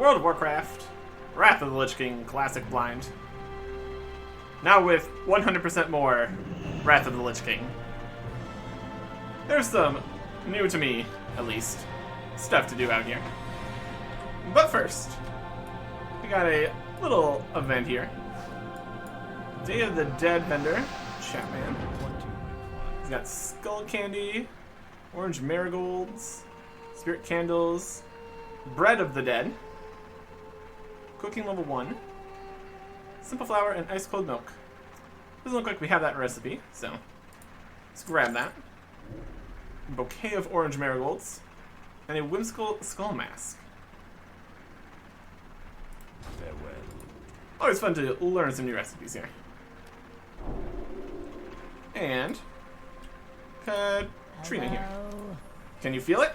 World of Warcraft, Wrath of the Lich King Classic Blind. Now with 100% more Wrath of the Lich King. There's some, new to me at least, stuff to do out here. But first, we got a little event here. Day of the Dead vendor, Chapman. He's got skull candy, orange marigolds, spirit candles, bread of the dead, cooking level 1, simple flour, and ice cold milk. Doesn't look like we have that recipe, so let's grab that. A bouquet of orange marigolds, and a whimsical skull mask. Farewell. Always fun to learn some new recipes here. And Katrina here. Can you feel it?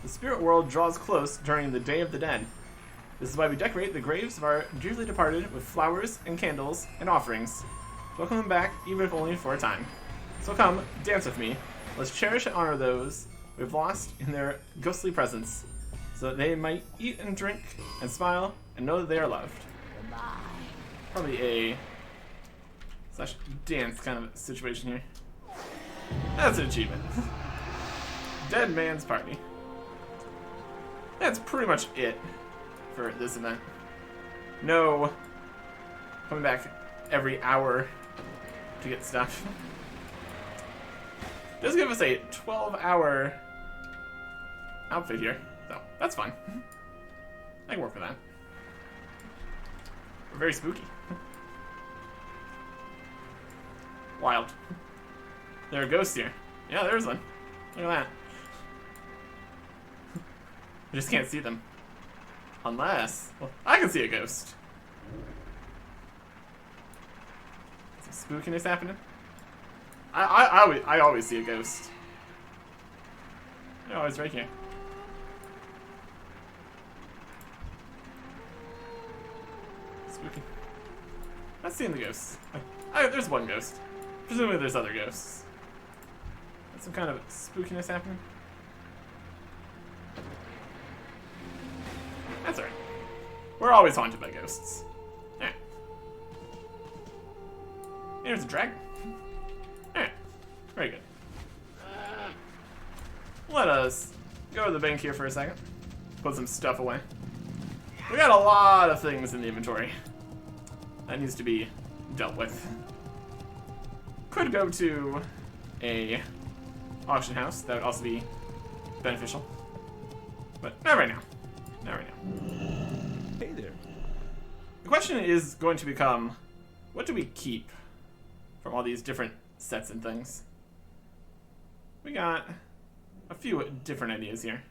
The spirit world draws close during the Day of the Dead. This is why we decorate the graves of our dearly departed with flowers and candles and offerings. Welcome them back, even if only for a time. So come, dance with me. Let's cherish and honor those we've lost in their ghostly presence, so that they might eat and drink and smile and know that they are loved. Goodbye. Probably a slash dance kind of situation here. That's an achievement. Dead Man's Party. That's pretty much it for this event. No coming back every hour to get stuff. Does give us a 12-hour outfit here, so that's fine. I can work with that. We're very spooky. Wild. There are ghosts here. Yeah, there's one. Look at that. I just can't see them. Unless, well, I can see a ghost. Some spookiness happening. I always see a ghost. They're always right here. Spooky. Not seeing the ghosts. There's one ghost. Presumably there's other ghosts. Got some kind of spookiness happening. That's alright. We're always haunted by ghosts. Alright. Here's a dragon. Alright. Very good. Let us go to the bank here for a second. Put some stuff away. We got a lot of things in the inventory that needs to be dealt with. Could go to a auction house. That would also be beneficial. But not right now. Not right now. Hey there. The question is going to become, what do we keep from all these different sets and things? We got a few different ideas here.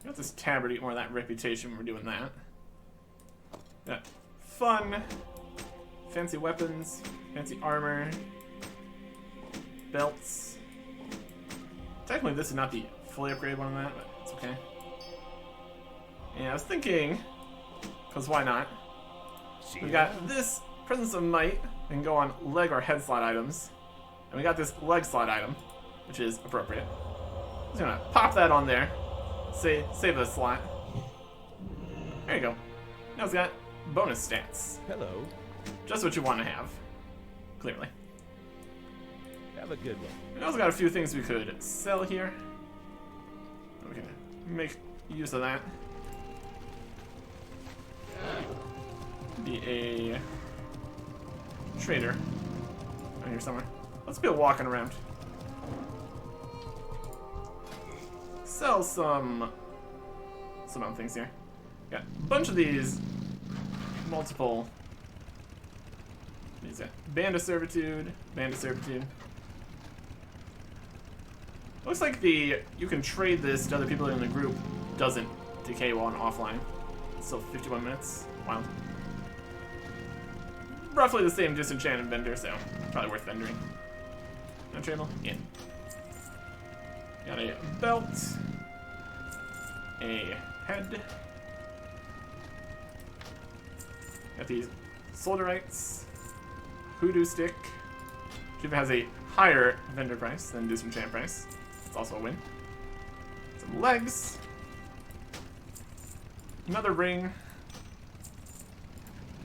We got this tabard to get more of that reputation when we're doing that. Got fun, fancy weapons, fancy armor, belts. Technically this is not the fully upgraded one on that, but it's okay. And I was thinking, because why not? We got this Presence of Might, and go on leg or head slot items. And we got this leg slot item, which is appropriate. I'm just gonna pop that on there. Save the slot. There you go. Now it's got bonus stats. Hello. Just what you want to have. Clearly. Have a good one. We also got a few things we could sell here. We can make use of that. Be a trader right here somewhere. Let's be walking around. Sell some other things here. Got a bunch of these multiple. These Band of Servitude, Band of Servitude. Looks like you can trade this to other people in the group doesn't decay while on offline. It's still 51 minutes. Wow. Roughly the same disenchanted vendor, so probably worth vendoring. No tradable? Yeah. Got a belt. A head. Got these solderites. Hoodoo stick. Which has a higher vendor price than disenchant price. It's also a win. Some legs. Another ring.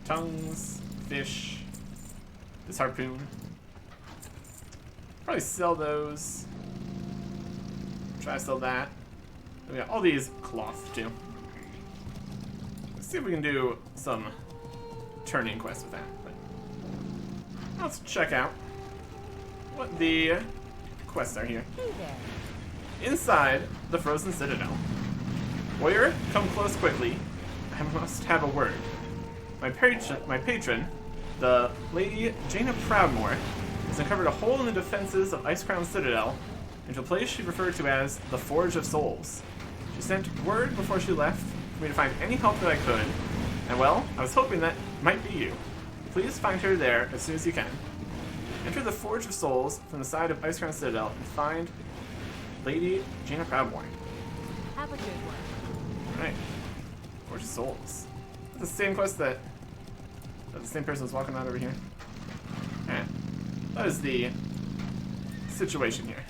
Tongues. Fish. This harpoon. Probably sell those. Try to sell that. We got all these cloth too. Let's see if we can do some turning quests with that. But let's check out what the quests are here. Hey there. Inside the frozen citadel. Warrior, come close quickly. I must have a word. My patron, the Lady Jaina Proudmoore, has uncovered a hole in the defenses of Icecrown Citadel into a place she referred to as the Forge of Souls. She sent word before she left for me to find any help that I could, and well, I was hoping that might be you. Please find her there as soon as you can. Enter the Forge of Souls from the side of Icecrown Citadel and find Lady Jaina Proudmoore. Have a good one. Alright. Forge of Souls. That's the same quest that the same person was walking around over here. Alright. That is the situation here.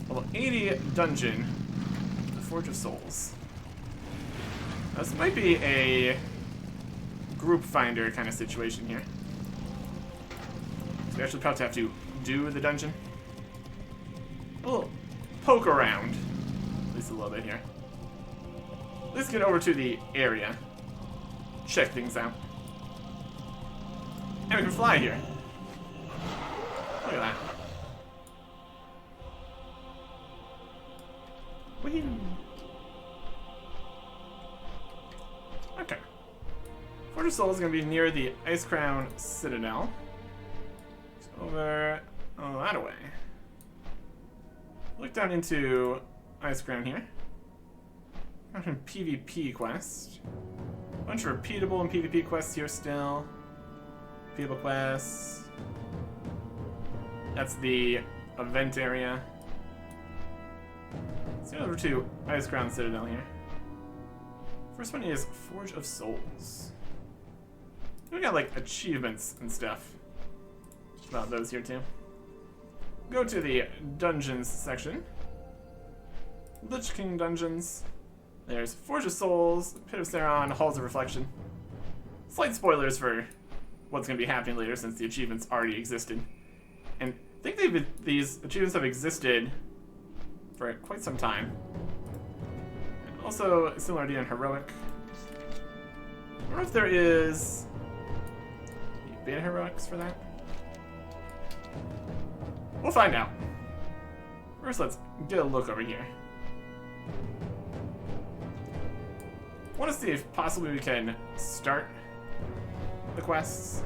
Level 80 dungeon. The Forge of Souls. Now, this might be a group finder kind of situation here. So we actually probably have to do the dungeon. A little poke around. At least a little bit here. Let's get over to the area. Check things out. And we can fly here. Look at that. Whee! Okay. Forge of Souls is going to be near the Icecrown Citadel. It's over that way. Look down into Icecrown here. Got a PvP quest. Bunch of repeatable and PvP quests here still. Repeatable quests. That's the event area. Let's go over to Icecrown Citadel here. First one is Forge of Souls. We got like achievements and stuff about those here too. Go to the dungeons section. Lich King dungeons. There's Forge of Souls, Pit of Saron, Halls of Reflection. Slight spoilers for what's going to be happening later since the achievements already existed. And I think these achievements have existed for quite some time. And also, a similar idea in Heroic. I wonder if there is beta Heroics for that. We'll find out. First, let's get a look over here. I want to see if possibly we can start the quests.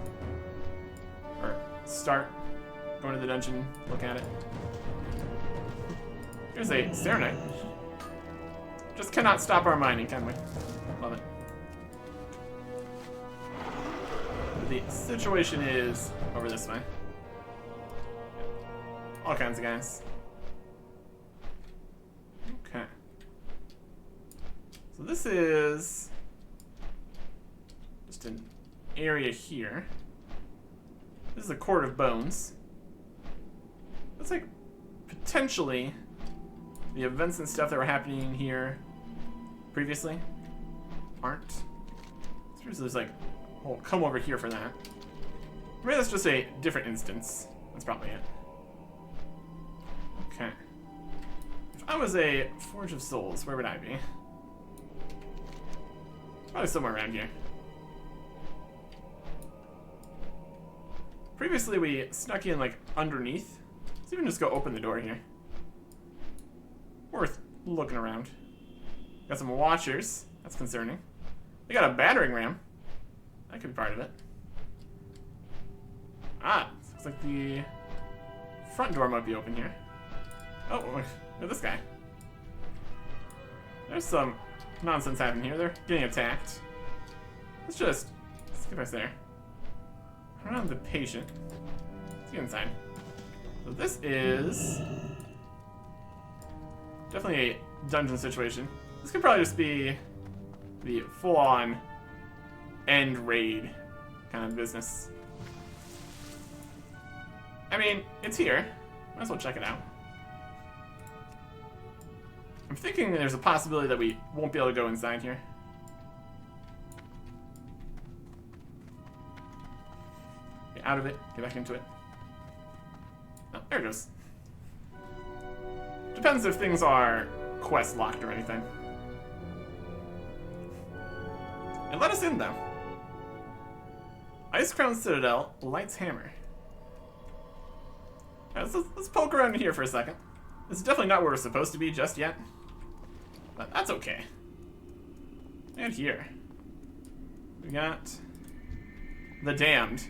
Or start going to the dungeon, look at it. Here's a Serenite. Just cannot stop our mining, can we? Love it. The situation is over this way. All kinds of guys. Okay. So this is just an area here. This is a Court of Bones. Looks like potentially the events and stuff that were happening here previously aren't. So there's like, oh, come over here for that. Maybe that's just a different instance. That's probably it. Okay. If I was a Forge of Souls, where would I be? Probably somewhere around here. Previously we snuck in like underneath. Let's even just go open the door here. Worth looking around. Got some watchers. That's concerning. They got a battering ram. That could be part of it. Ah, looks like the front door might be open here. Oh, look at this guy. There's some nonsense happening here. They're getting attacked. Let's get us there. Around the patient. Let's get inside. So this is definitely a dungeon situation. This could probably just be the full-on end raid kind of business. I mean, it's here. Might as well check it out. I'm thinking there's a possibility that we won't be able to go inside here. out of it. Get back into it. Oh, there it goes. Depends if things are quest locked or anything. And let us in, though. Ice Crown Citadel, Light's Hammer. Alright, let's poke around in here for a second. This is definitely not where we're supposed to be just yet. But that's okay. And here. We got the Damned.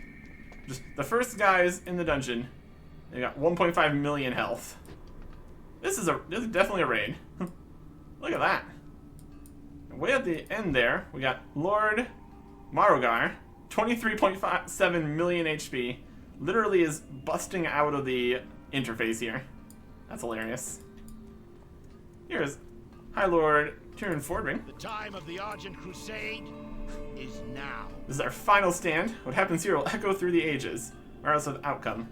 Just the first guys in the dungeon. They got 1.5 million health. This is definitely a raid. Look at that. And way at the end there, we got Lord Marogar, 23.7 million HP. Literally is busting out of the interface here. That's hilarious. Here's High Lord Tyrion Fordring. The time of the Argent Crusade is now. This is our final stand. What happens here will echo through the ages, regardless of outcome.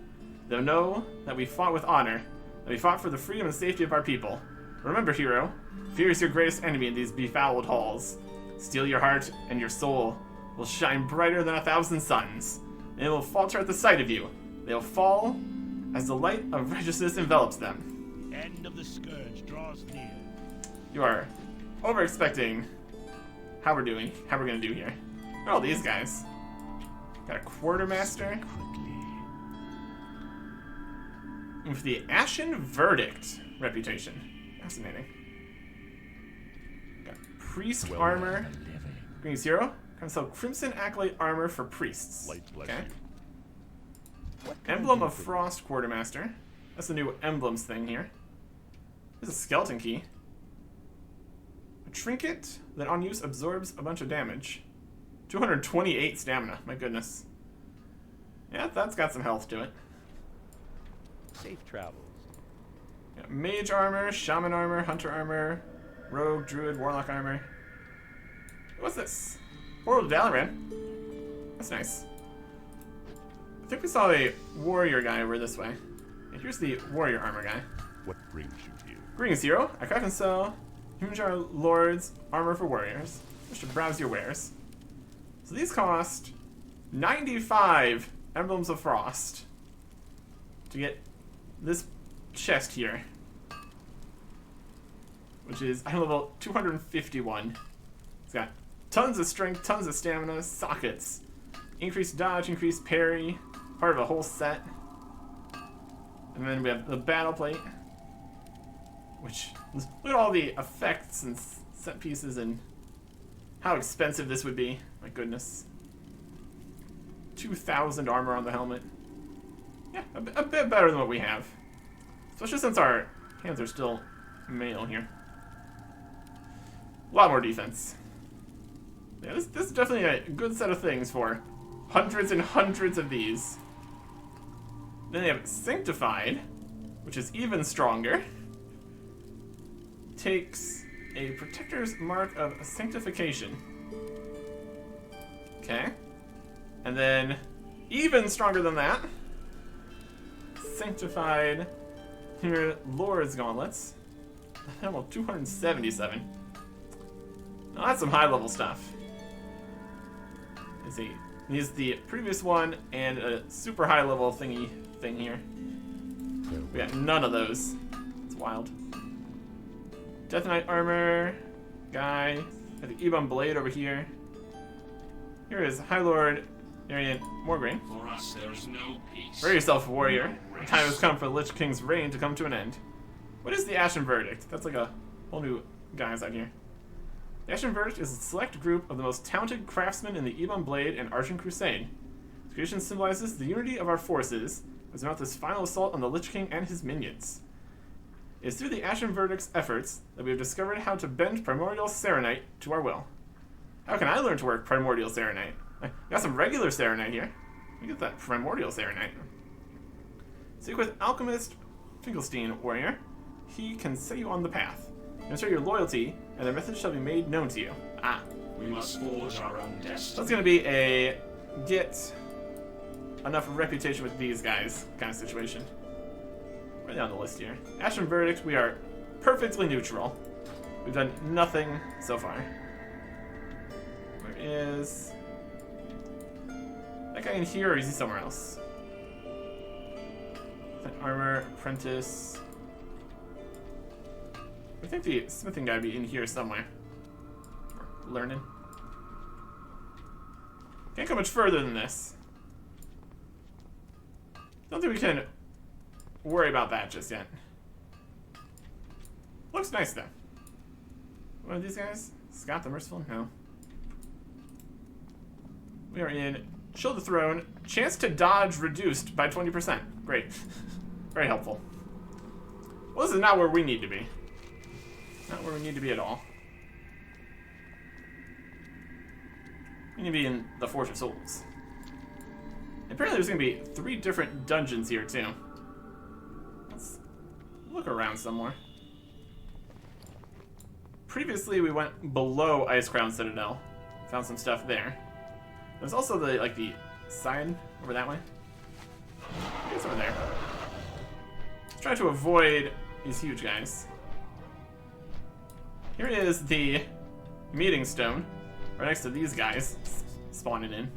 They'll know that we fought with honor, that we fought for the freedom and safety of our people. Remember, hero, fear is your greatest enemy in these befouled halls. Steel your heart, and your soul will shine brighter than 1,000 suns. They will falter at the sight of you. They will fall as the light of righteousness envelops them. End of the scourge draws near. You are over-expecting how we're gonna do here. Look at all these guys. Got a Quartermaster. With the Ashen Verdict reputation. Fascinating. Got Priest armor. Green Zero. Can sell Crimson Acolyte armor for priests. Okay. Emblem of Frost Quartermaster. That's the new emblems thing here. There's a skeleton key. A trinket that on use absorbs a bunch of damage. 228 stamina. My goodness. Yeah, that's got some health to it. Safe travels. Yeah, mage armor, shaman armor, hunter armor, rogue, druid, warlock armor. What's this? Portal to Dalaran. That's nice. I think we saw a warrior guy over this way. And here's the warrior armor guy. What brings you here? Greetings, hero. I craft and sell Humanjar Lord's armor for warriors. Just to browse your wares. So these cost 95 Emblems of Frost to get this chest here, which is item level 251. It's got tons of strength, tons of stamina, sockets, increased dodge, increased parry, part of a whole set. And then we have the battle plate, which, look at all the effects and set pieces and how expensive this would be. My goodness. 2,000 armor on the helmet. Yeah, a bit better than what we have. Especially since our hands are still mail here. A lot more defense. Yeah, this is definitely a good set of things for hundreds and hundreds of these. Then they have Sanctified, which is even stronger. Takes a Protector's Mark of Sanctification. Okay. And then, even stronger than that, Sanctified here, Lord's Gauntlets. Level 277. Now that's some high level stuff. Let's see. He's the previous one and a super high level thingy thing here. We got none of those. It's wild. Death Knight armor guy. Got the Ebon blade over here. Here is High Lord Arian Morgraine. For us, there is no peace. Prepare yourself, warrior. The time has come for the Lich King's reign to come to an end. What is the Ashen Verdict? That's like a whole new guys out here. The Ashen Verdict is a select group of the most talented craftsmen in the Ebon Blade and Argent Crusade. Its creation symbolizes the unity of our forces as we mount this final assault on the Lich King and his minions. It is through the Ashen Verdict's efforts that we have discovered how to bend Primordial Serenite to our will. How can I learn to work Primordial Serenite? I got some regular Serenite here. Let me get that Primordial Serenite. Seek with Alchemist Finkelstein, warrior. He can set you on the path. Ensure your loyalty, and their message shall be made known to you. Ah. We must forge our own destiny. So that's going to be a get enough reputation with these guys kind of situation. Right down the list here. Ashen Verdict, we are perfectly neutral. We've done nothing so far. Where is... That guy in here, or is he somewhere else? Armor, apprentice. I think the smithing guy would be in here somewhere. Learning. Can't go much further than this. Don't think we can worry about that just yet. Looks nice though. One of these guys? Scott the Merciful? No. We are in Chill the Throne. Chance to dodge reduced by 20%. Great. Very helpful. Well, this is not where we need to be. Not where we need to be at all. We need to be in the Forge of Souls. Apparently there's going to be 3 different dungeons here, too. Let's look around somewhere. Previously, we went below Icecrown Citadel. Found some stuff there. There's also the, like, the side over that way. I guess over there. Let's try to avoid these huge guys. Here is the meeting stone. Right next to these guys spawning in.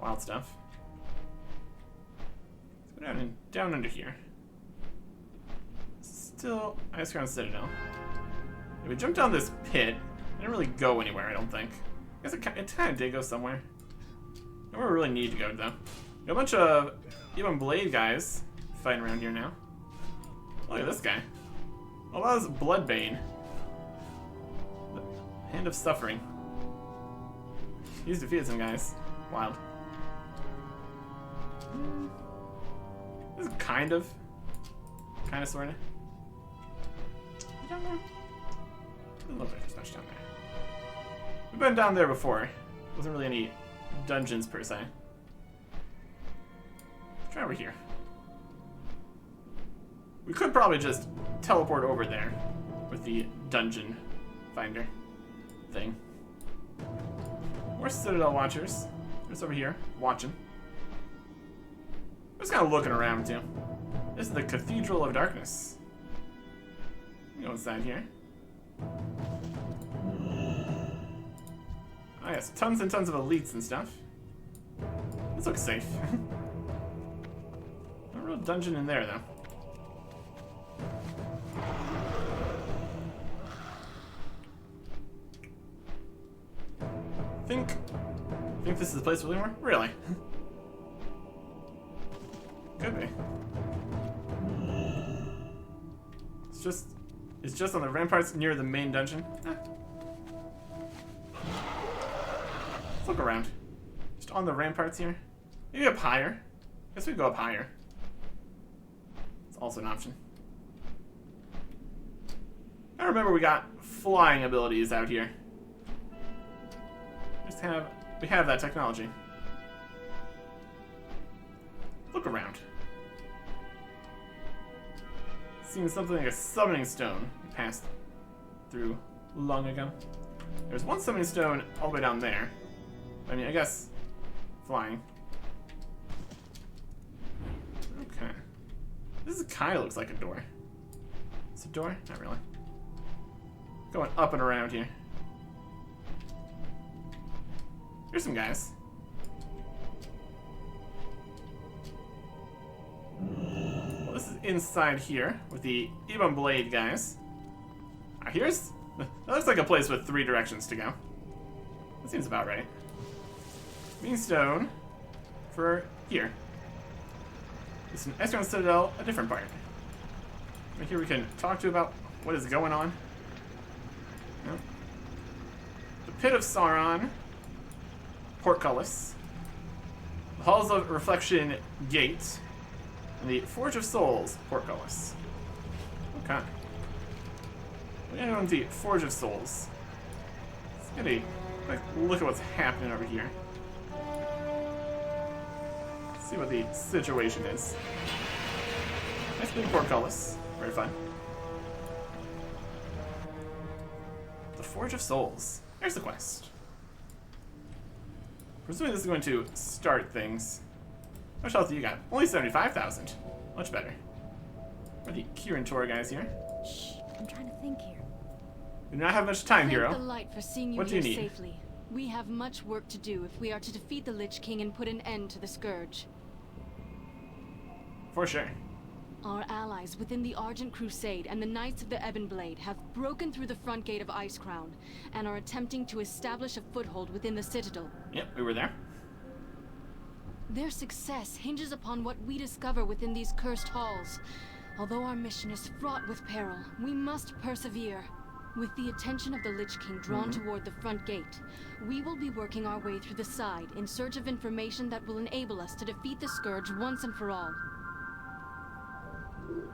Wild stuff. Let's go down under here. Still Icecrown Citadel. If we jump down this pit, it didn't really go anywhere, I don't think. I guess it kind of did go somewhere. Nowhere we really need to go, though. Got a bunch of even blade guys fighting around here now. Look at this guy. Oh, that was Bloodbane. The Hand of Suffering. He's defeated some guys. Wild. This is kind of, sorta. Down there? A little bit much down there. We've been down there before. Wasn't really any dungeons per se. Let's try over here. We could probably just teleport over there with the dungeon finder thing. More Citadel Watchers. Just over here, watching. Just kind of looking around too. This is the Cathedral of Darkness. Go inside here. Oh yes, tons and tons of elites and stuff. This looks safe. No real dungeon in there though. Think this is the place we're looking for? Really? Could be. It's just on the ramparts near the main dungeon. Let's look around. Just on the ramparts here. Maybe up higher. Guess we go up higher. It's also an option. I remember we got flying abilities out here. We have that technology. Look around. Seen something like a summoning stone we passed through long ago. There's one summoning stone all the way down there. I mean, I guess flying. Okay. This kind of looks like a door. It's a door? Not really. Going up and around here. Here's some guys. Well, this is inside here with the Ebon Blade guys. Here's... That looks like a place with 3 directions to go. That seems about right. Mean stone for here. It's an Icecrown Citadel, a different part. Right here we can talk to about what is going on. Nope. The Pit of Sauron. Portcullis, the Halls of Reflection Gate, and the Forge of Souls Portcullis. Okay. We're gonna go into the Forge of Souls. Let's get a look at what's happening over here. See what the situation is. Nice big portcullis. Very fun. The Forge of Souls. Here's the quest. Presumably this is going to start things. How much health do you got? Only 75,000. Much better. Are the Kirin Tor guys here? Shh, I'm trying to think here. We do not have much time, Thank hero. the light for seeing you What do here you need? safely. We have much work to do if we are to defeat the Lich King and put an end to the Scourge. For sure. Our allies within the Argent Crusade and the Knights of the Ebon Blade have broken through the front gate of Icecrown and are attempting to establish a foothold within the Citadel. Yep, we were there. Their success hinges upon what we discover within these cursed halls. Although our mission is fraught with peril, we must persevere. With the attention of the Lich King drawn toward the front gate, we will be working our way through the side in search of information that will enable us to defeat the Scourge once and for all.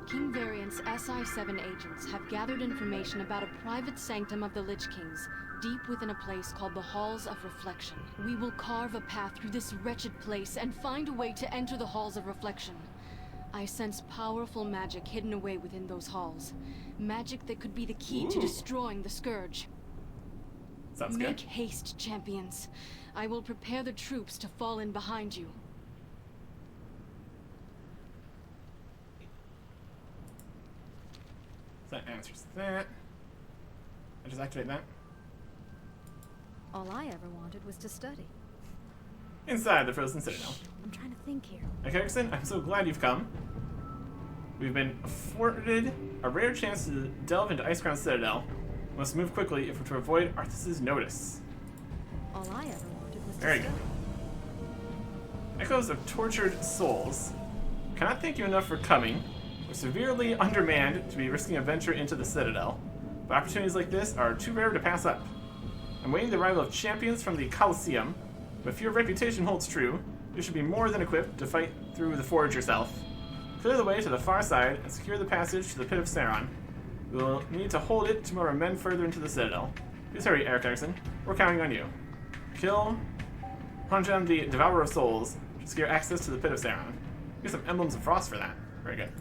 King Variant's SI-7 agents have gathered information about a private sanctum of the Lich King's, deep within a place called the Halls of Reflection. We will carve a path through this wretched place and find a way to enter the Halls of Reflection. I sense powerful magic hidden away within those halls. Magic that could be the key to destroying the Scourge. Sounds Make good. haste, champions. I will prepare the troops to fall in behind you. So that answers that. I just activate that. All I ever wanted was to study. Inside the Frozen Citadel. I'm trying to think here. Okay, Erickson, I'm so glad you've come. We've been afforded a rare chance to delve into Icecrown Citadel. We must move quickly if we're to avoid Arthas's notice. All I ever wanted was Very to good. study. Echoes of tortured souls. Cannot thank you enough for coming. We're severely undermanned to be risking a venture into the Citadel, but opportunities like this are too rare to pass up. I'm waiting the arrival of champions from the Colosseum, but if your reputation holds true, you should be more than equipped to fight through the Forge yourself. Clear the way to the far side and secure the passage to the Pit of Sauron. We will need to hold it to move our men further into the Citadel. Please hurry, Eric Erickson. We're counting on you. Kill, hunt down the Devourer of Souls to secure access to the Pit of Sauron. Get some Emblems of Frost for that. Very good.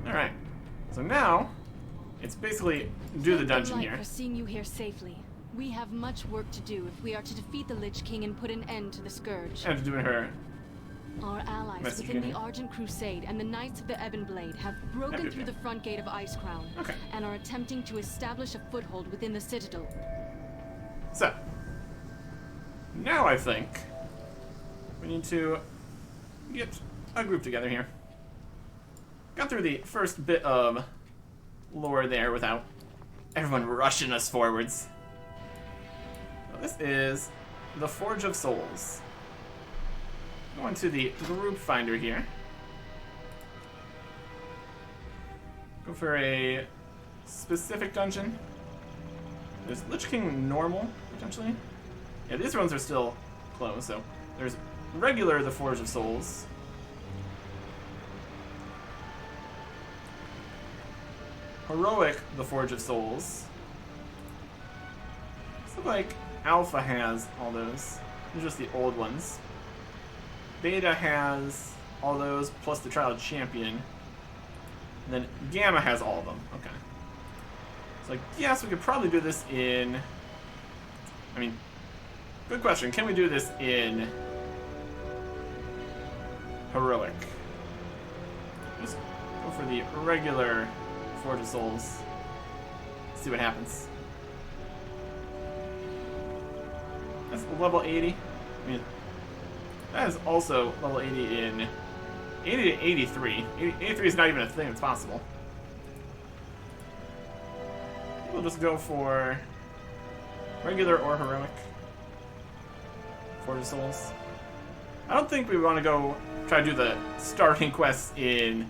Alright. So now, it's basically do the dungeon Thank the here. light for seeing you here safely. We have much work to do if we are to defeat the Lich King and put an end to the Scourge. And doing her. Our allies Message within again. the Argent Crusade and the Knights of the Ebon Blade have broken Everything. through the front gate of Icecrown Okay. and are attempting to establish a foothold within the Citadel. So, now I think we need to get a group together here. Got through the first bit of lore there without everyone rushing us forwards. So this is the Forge of Souls. Going to the group finder here. Go for a specific dungeon. There's Lich King normal, potentially. Yeah, these ones are still closed, so there's regular the Forge of Souls. Heroic the Forge of Souls. Looks like Alpha has all those. These are just the old ones. Beta has all those, plus the Trial Champion. And then Gamma has all of them. Okay. So I guess we could probably do this in... I mean, good question. Can we do this in Heroic? Just go for the regular Forge of Souls. See what happens. That's level 80. I mean, that is also level 80 in 80 to 83. 83 is not even a thing that's possible. We'll just go for regular or heroic Forge of Souls. I don't think we want to go try to do the starting quests in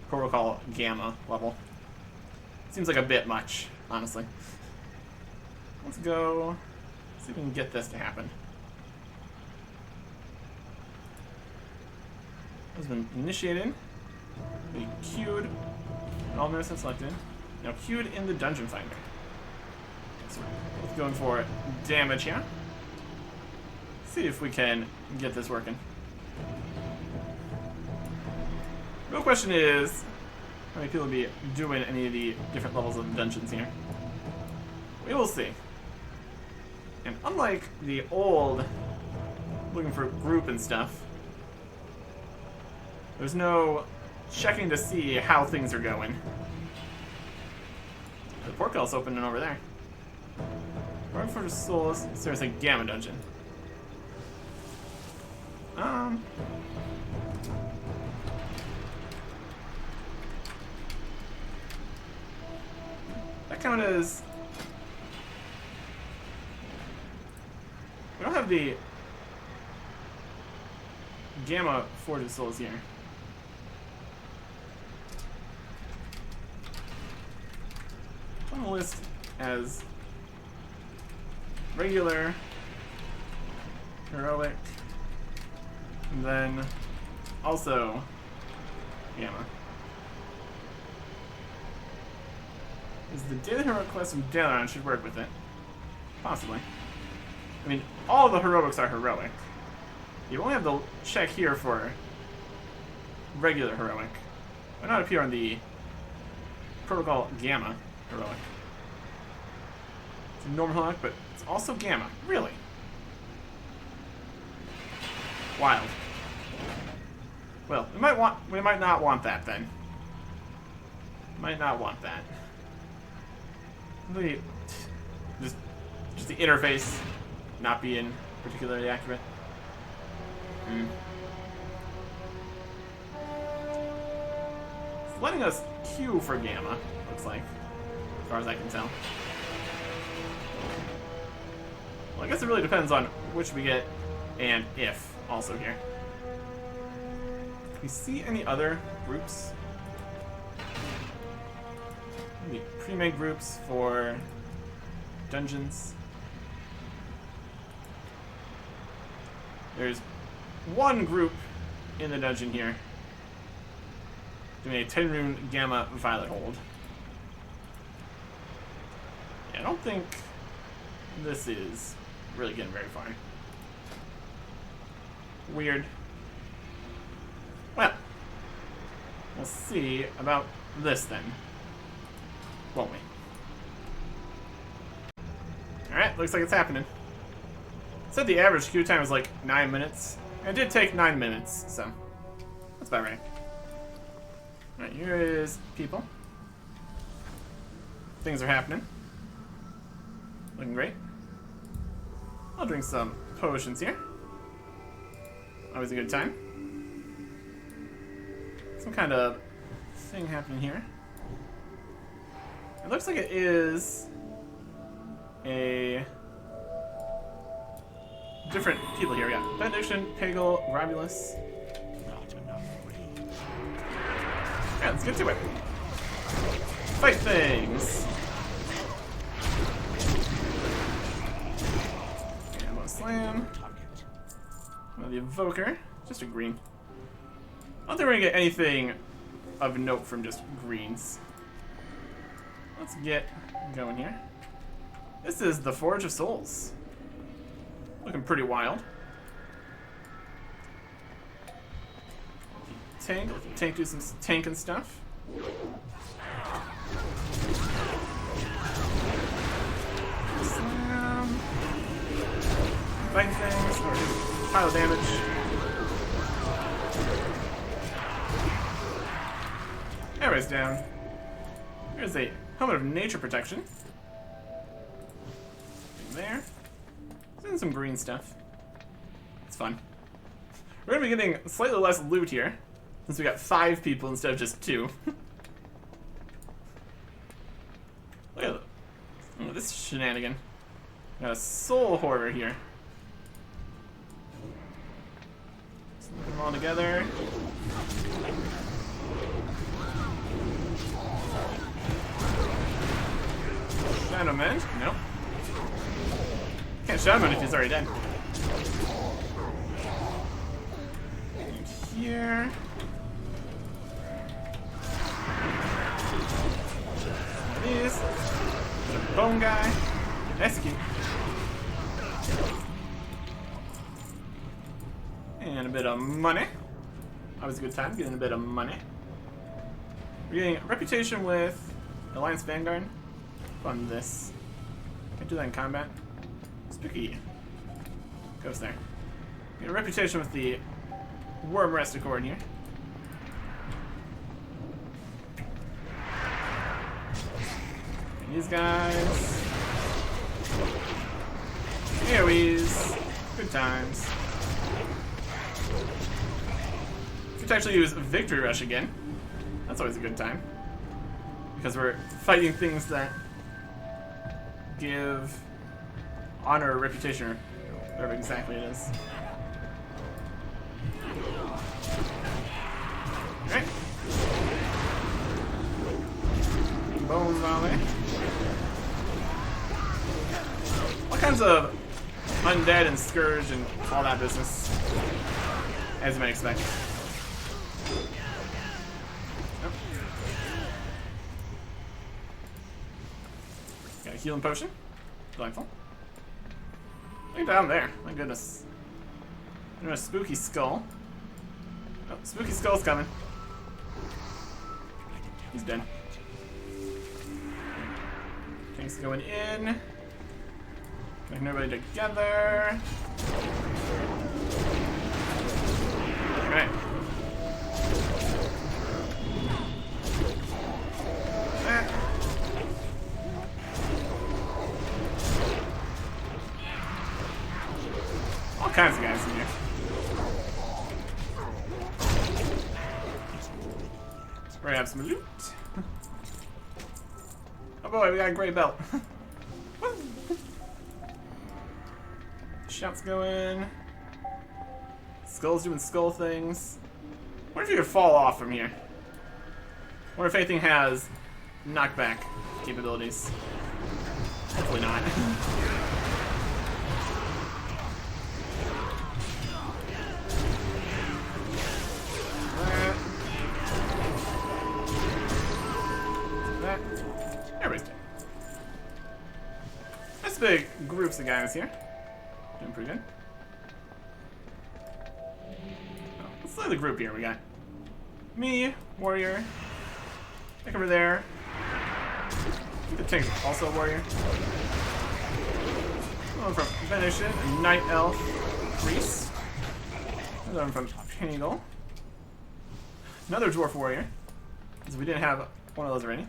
Protocol Gamma level. Seems like a bit much, honestly. Let's go see if we can get this to happen. Has been initiated. We queued. All medicine selected. Now queued in the dungeon finder. So we're both going for damage here. See if we can get this working. Real question is, how many people will be doing any of the different levels of the dungeons here? We will see. And unlike the old looking for group and stuff, there's no checking to see how things are going. The portal's opening over there. Run for the Souls. Seriously, Gamma Dungeon. That count as... We don't have the Gamma Forge of Souls here. On the list as regular, heroic, and then also Gamma. Is the daily heroic class from Daleron should work with it? Possibly. I mean, all the heroics are heroic. You only have the check here for regular heroic. Why not appear on the protocol Gamma heroic? It's a normal heroic, but it's also Gamma. Really? Wild. Well, we might not want that then. Might not want that. Just the interface not being particularly accurate. It's letting us queue for Gamma, looks like, as far as I can tell. Well, I guess it really depends on which we get and if also here. Do we see any other groups? Maybe pre-made groups for dungeons. There's one group in the dungeon here doing a 10-rune Gamma Violet hold. Yeah, I don't think this is really getting very far. Weird. Well, we'll see about this then, won't we? Alright, looks like it's happening. It said the average queue time was like 9 minutes. It did take 9 minutes, so that's about right. Alright, here is people. Things are happening. Looking great. I'll drink some potions here. Always a good time. Some kind of thing happening here. It looks like it is a different people here. We got Benediction, Pagel, Romulus. Not enough range. Yeah, let's get to it. Fight things. Ammo slam. The Evoker. Just a green. I don't think we're gonna get anything of note from just greens. Let's get going here. This is the Forge of Souls. Looking pretty wild. Tank do some tanking stuff. Slam. Fight things, or do pile of damage. Arrow's down. There's a helmet of nature protection. There. And some green stuff. It's fun. We're gonna be getting slightly less loot here, since we got 5 people instead of just 2. Look at this shenanigan. Got a soul hoarder here. Let's look them all together. Shadowman? Nope. Can't Shadowman if he's already dead. And here. These. The bone guy. Execute. And a bit of money. Always a good time getting a bit of money. We're getting a reputation with Alliance Vanguard. On this. Can't do that in combat. Spooky. Goes there. Get a reputation with the Worm Resticord here. And these guys. AoEs. Good times. Could actually use Victory Rush again. That's always a good time. Because we're fighting things that give honor or reputation or whatever exactly it is. Alright. Bones volley. All kinds of undead and scourge and all that business. As you might expect. Oh. Got a healing potion. Delightful. Look down there. My goodness. There's a spooky skull. Oh, spooky skull's coming. He's dead. Tanks going in. Getting everybody together. Alright. All kinds of guys in here. We're gonna have some loot. Oh boy, we got a gray belt. Shots going. Skull's doing skull things. What if you could fall off from here? Or if anything has knockback capabilities. Hopefully not. Everybody's dead. That's big groups of guys here. Doing pretty good. Oh, let's look at the group here. We got me, warrior. Back over there. I think the tank's also a warrior. One from Venetian, a night elf priest. Another one from Pinnacle. Another dwarf warrior. Because we didn't have one of those already.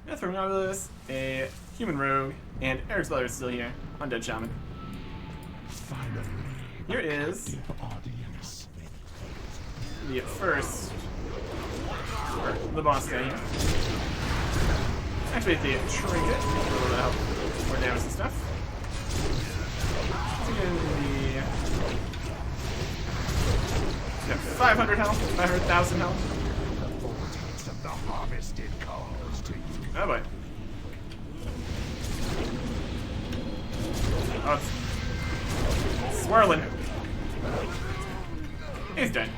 Anachronist, a human rogue, and Eric's brother is still here. Undead shaman. Finally, Here is audience. the first, or the boss guy here. Activate the trinket for a little bit of help, more damage and stuff. Again, got 500 health, 500,000 health. The vortex of the harvested calls to you. Oh boy. Oh, it's swirling. He's dead.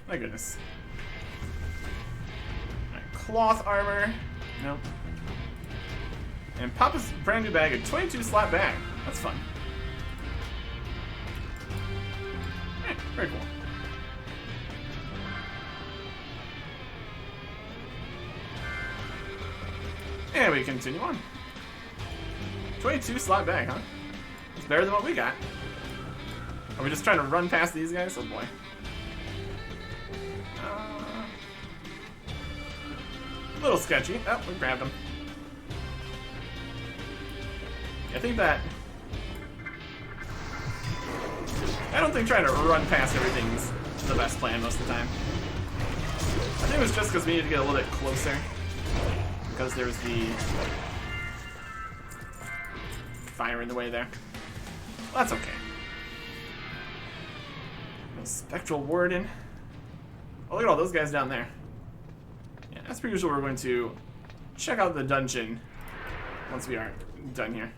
My goodness. Alright, cloth armor. Nope. And Papa's brand new bag, a 22 slot bag. That's fun. Alright, very cool. And we continue on. 22 slot bag, huh? It's better than what we got. Are we just trying to run past these guys? Oh boy. A little sketchy. Oh, we grabbed him. I think that... I don't think trying to run past everything's the best plan most of the time. I think it was just because we needed to get a little bit closer. Because there was the fire in the way there. Well, that's okay. No spectral warden. Oh, look at all those guys down there. Yeah, as per usual, we're going to check out the dungeon once we are done here.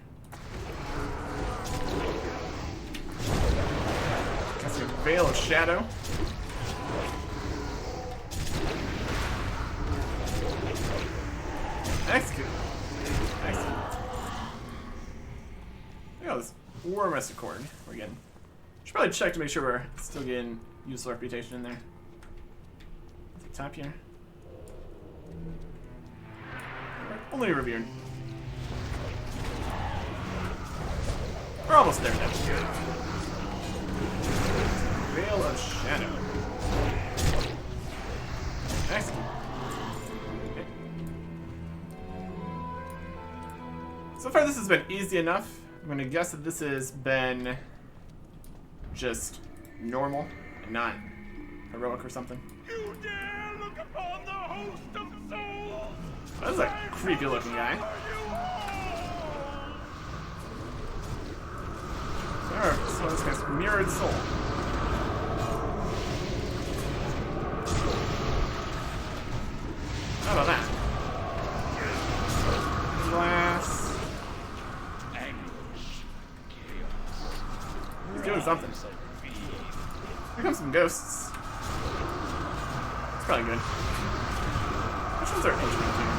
That's a Veil of Shadow. Execute. Excellent. Look at this War Master Cord we're getting. Should probably check to make sure we're still getting useful reputation in there. At the top here. Only revered. We're almost there now. Veil of Shadow. Excellent. So far this has been easy enough, I'm gonna guess that this has been just normal and not heroic or something. You dare look upon the host of souls! That's a creepy looking guy. So this guy's mirrored soul. How about that? Glass. He's doing something. Here comes some ghosts. It's probably good. Which ones are HP here?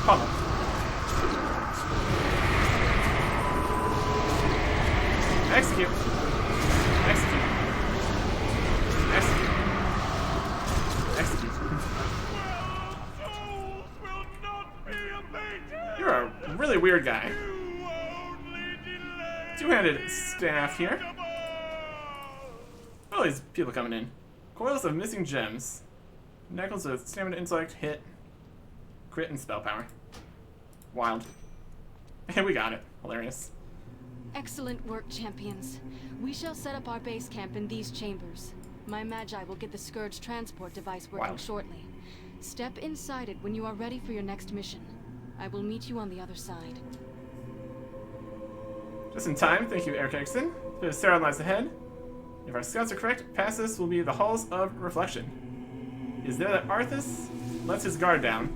Pummel. Execute. Execute. Execute. Execute. Souls will not be abated! You're a really weird guy. You only delay Two-handed staff here. the ball! All these people coming in. Coils of missing gems. Necklace with stamina, intellect, hit, crit, and spell power. Wild. And we got it. Hilarious. Excellent work, champions. We shall set up our base camp in these chambers. My Magi will get the Scourge transport device working Wow. shortly. Step inside it when you are ready for your next mission. I will meet you on the other side. Just in time, thank you, Eric Erickson. Sarah lies ahead. If our scouts are correct, past this will be the Halls of Reflection. It is there that Arthas lets his guard down,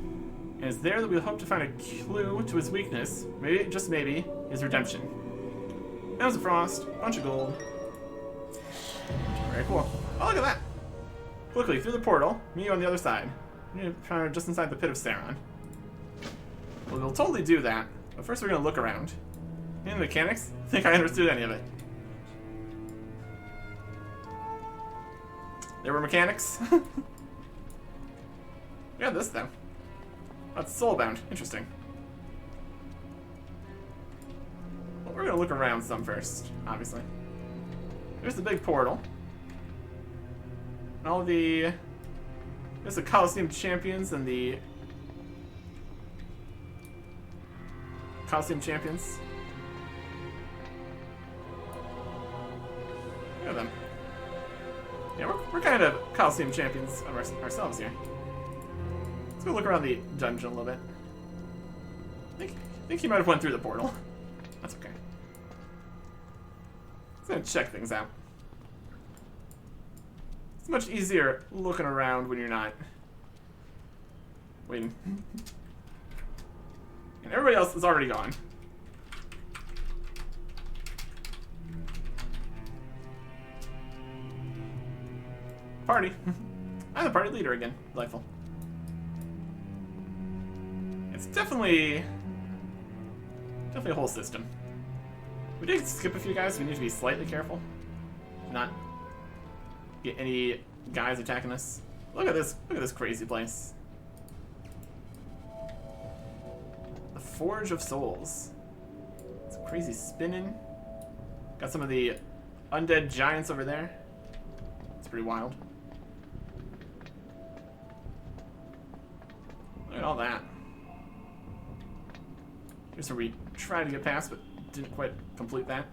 and it's there that we hope to find a clue to his weakness, maybe, just maybe, his redemption. Mounds of Frost, bunch of gold. Very cool. Oh, look at that! Quickly, through the portal, meet you on the other side. You're just inside the pit of Sauron. Well, we'll totally do that, but first we're going to look around. Any mechanics? I think I understood any of it. There were mechanics. We got this, though. That's soulbound. Interesting. Well, we're going to look around some first, obviously. There's the big portal. And all the... There's the Coliseum champions and the... Coliseum champions. Look at them. Yeah, we're kind of Coliseum champions of ourselves here. Let's go look around the dungeon a little bit. I think he might have went through the portal. That's okay. Let's gonna check things out. It's much easier looking around when you're not waiting. And everybody else is already gone. Party. I'm the party leader again. Delightful. It's definitely a whole system. We did skip a few guys, so we need to be slightly careful. Not get any guys attacking us. Look at this crazy place. The Forge of Souls. It's crazy spinning. Got some of the undead giants over there. It's pretty wild. Look at all that. Here's where we tried to get past, but didn't quite complete that.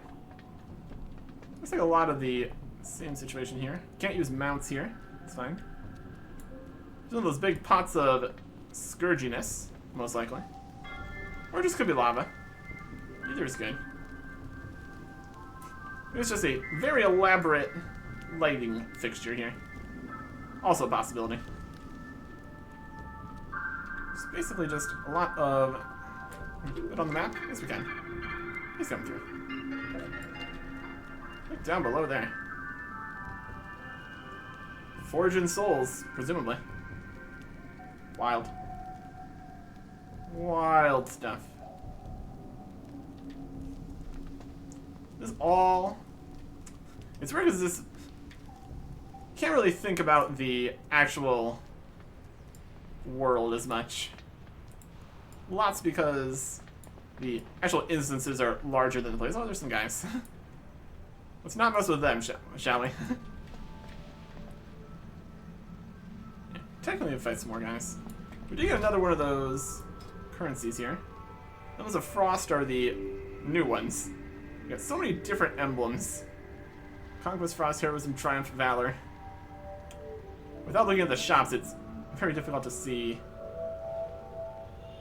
Looks like a lot of the same situation here. Can't use mounts here. It's fine. There's one of those big pots of scourginess, most likely. Or it just could be lava. Either is good. There's just a very elaborate lighting fixture here. Also a possibility. It's basically just a lot of... Put it on the map? Yes, we can. He's coming through. Look down below there. Forging souls, presumably. Wild. Wild stuff. This all... It's weird because this... Can't really think about the actual world as much. Lots because the actual instances are larger than the place. Oh, there's some guys. Let's not mess with them, shall we? Yeah, technically, we fight some more guys. We did get another one of those currencies here. Those of Frost are the new ones. We got so many different emblems. Conquest, Frost, Heroism, Triumph, Valor. Without looking at the shops, it's very difficult to see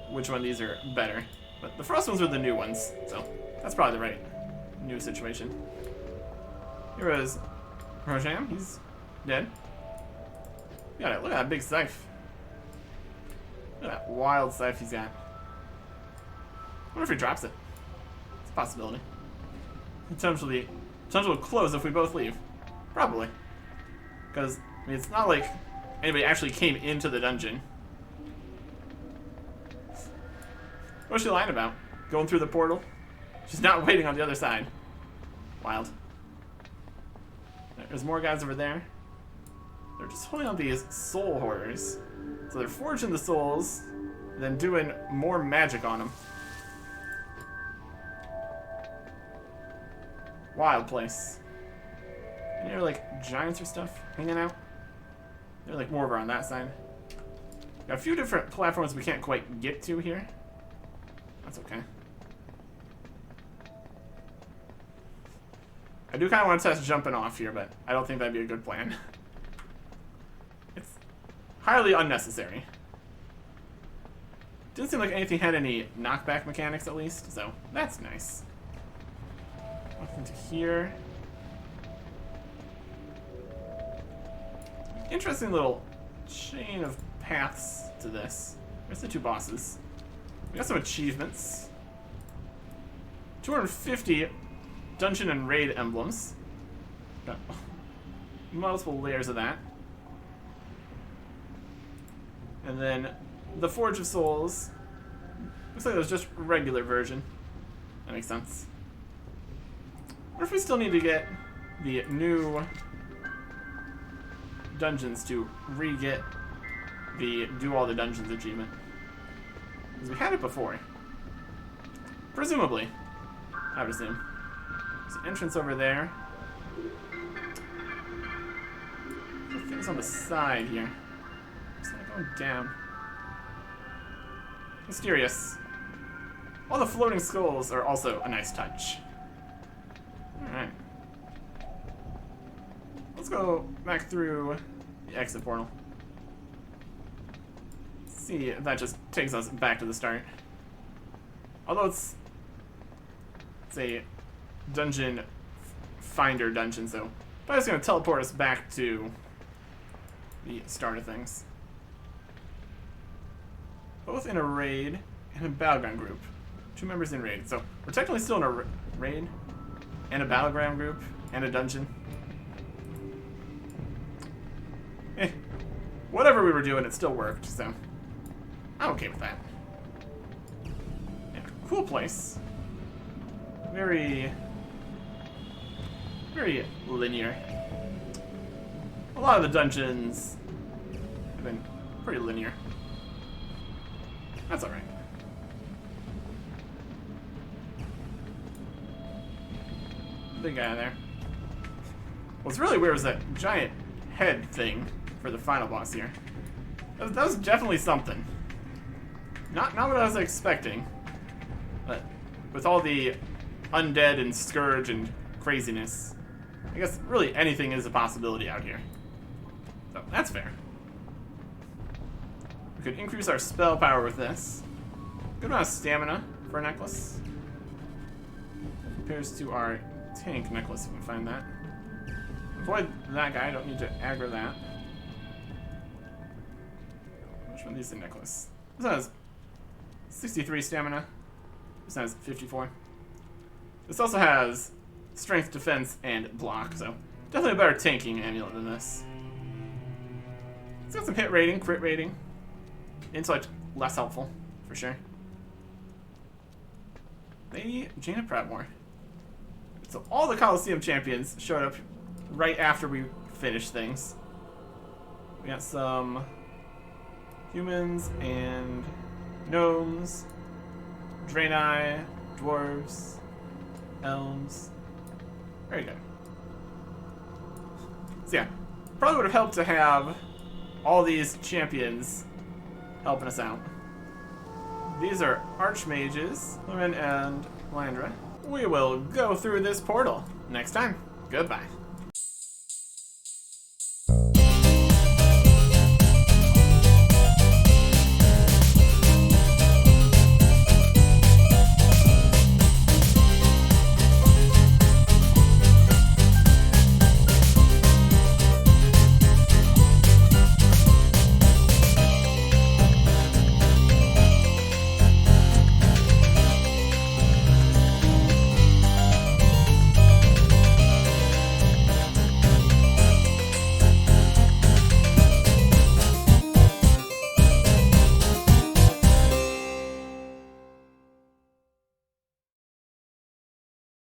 which one of these are better. But the Frost ones are the new ones, so that's probably the right new situation. Here is Rojam, he's dead. Look at that big scythe. Look at that wild scythe he's got. I wonder if he drops it. It's a possibility. Potential will close if we both leave. Probably. Because, I mean, it's not like anybody actually came into the dungeon. What's she lying about? Going through the portal? She's not waiting on the other side. Wild. There's more guys over there. They're just holding on these soul hoarders. So they're forging the souls, then doing more magic on them. Wild place. Any other, like, giants or stuff hanging out? They're, like, more over on that side. Got a few different platforms we can't quite get to here. That's okay. I do kind of want to test jumping off here, but I don't think that'd be a good plan. It's highly unnecessary. Didn't seem like anything had any knockback mechanics, at least, so that's nice. Nothing to here. Interesting little chain of paths to this. There's the two bosses. We got some achievements. 250 dungeon and raid emblems. Got multiple layers of that. And then the Forge of Souls. Looks like it was just a regular version. That makes sense. What if we still need to get the new dungeons to re-get the do all the dungeons achievement? Because we had it before. Presumably. I would assume. There's an entrance over there. The things on the side here. It's not going down. Mysterious. All the floating skulls are also a nice touch. Alright. Let's go back through the exit portal. See if that just takes us back to the start. Although it's a dungeon finder dungeon, so probably just gonna teleport us back to the start of things. Both in a raid and a battleground group. 2 members in raid. So we're technically still in a raid and a battleground group and a dungeon. Whatever we were doing, it still worked, so I'm okay with that. Yeah, cool place. Very linear. A lot of the dungeons have been pretty linear. That's alright. Big guy there. What's really weird was that giant head thing for the final boss here. That was definitely something. Not what I was expecting. But with all the undead and scourge and craziness, I guess really anything is a possibility out here. So that's fair. We could increase our spell power with this. Good amount of stamina for a necklace. Compares to our tank necklace, if we can find that. Avoid that guy, I don't need to aggro that. Which one is the necklace? This one has 63 stamina. This one has 54. This also has strength, defense, and block, so definitely a better tanking amulet than this. It's got some hit rating, crit rating. Intellect, less helpful, for sure. Lady Jaina Pratmore. So all the Coliseum champions showed up right after we finished things. We got some humans and gnomes, Draenei, dwarves, elves. Very good. So yeah, probably would have helped to have all these champions helping us out. These are archmages, Lumen and Landra. we will go through this portal next time. Goodbye.